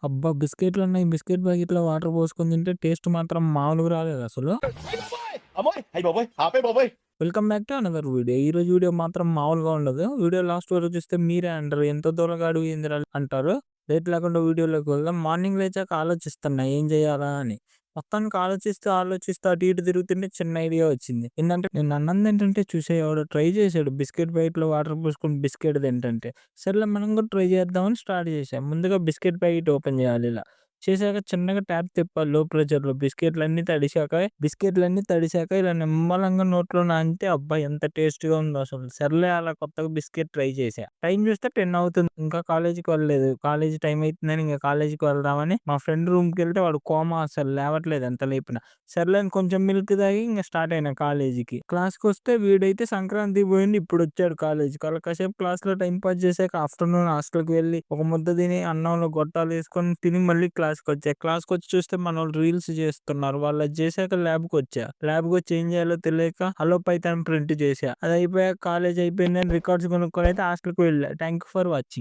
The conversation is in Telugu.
అబ్బా! బిస్కెట్లున్నాయి. బిస్కెట్ ప్యాకెట్‌లో వాటర్ పోసుకొని తింటే టేస్ట్ మాత్రం మామూలుగా రాలేదసలు. అమ్మోయ్! అయ్య బాబోయ్! ఆపేయ్ బాబోయ్! Welcome back to another video. ఈరోజు వీడియో మాత్రం మామూలుగా ఉండదు. వీడియో లాస్ట్ వరకు చూస్తే మీరే అంటారు. ఎంత దూరంగాడివి ఏందిరా అంటారు. లేట్ లేకుండా వీడియోలోకి వెళ్దాం. మార్నింగ్ లేచాక ఆలోచిస్తున్నా ఏం చేయాలా అని. మొత్తానికి ఆలోచిస్తూ అటు ఇటు తిరుగుతుంటే చిన్న ఐడియా వచ్చింది. ఏందంటే నేను అన్నం తింటుంటే చూసా ఎవడో ట్రై చేసాడు. బిస్కెట్ ప్యాకెట్‌లో వాటర్ పోసుకొని బిస్కెట్ తింటుంటే. సర్లే మనం కూడా ట్రై చేద్దామని స్టార్ట్ చేశా. ముందుగా బిస్కెట్ ప్యాకెట్ ఓపెన్ చేయాలి ఇలా. చేశాక చిన్నగా ట్యాప్ తిప్పాలి లో ప్రెషర్‌లో. బిస్కెట్‌లన్నీ తడిశాక ఇలా నిమ్మలంగా నోట్లో నానితే అబ్బా! ఎంత టేస్ట్‌గా ఉందో అసలు. సర్లే అలా కొత్తగా బిస్కెట్ ట్రై చేశా. టైం చూస్తే 10 అవుతుంది. ఇంకా కాలేజీకి వెళ్ళలేదు. కాలేజీ టైం అయితుందని ఇంక కాలేజీకి వెళ్దామని మా ఫ్రెండ్ రూమ్‌కెళ్తే వాడు కోమా అసలు లేవట్లేదు ఎంత లేపినా. సర్లే అని కొంచెం మిల్క్ తాగి ఇంక స్టార్ట్ అయినా కాలేజీకి. క్లాస్‌కొస్తే వీడైతే సంక్రాంతికి పోయిండు ఇప్పుడొచ్చాడు కాలేజీకి. అలా కాసేపు క్లాస్‌లో టైమ్ పాస్ చేశాక ఆఫ్టర్‌నూన్ హాస్టల్‌కి వెళ్ళి ఒక ముద్ద తిని అన్నంలో గొట్టాలేసుకొని తిని మళ్ళీ క్లాస్‌కొచ్చా. క్లాస్‌కొచ్చి చూస్తే మనోళ్ళు రీల్స్ చేస్తున్నారు. వాళ్ళది చేశాక ల్యాబ్‌కొచ్చా. ల్యాబ్‌కొచ్చి ఏం చేయాలో తెలియక హలో పైథాన్ ప్రింట్ చేశా. అది అయిపోయాక కాలేజ్ అయిపోయిందని రికార్డ్స్ కొనుక్కొనైతే హాస్టల్‌కి వెళ్ళా. Thank you for watching.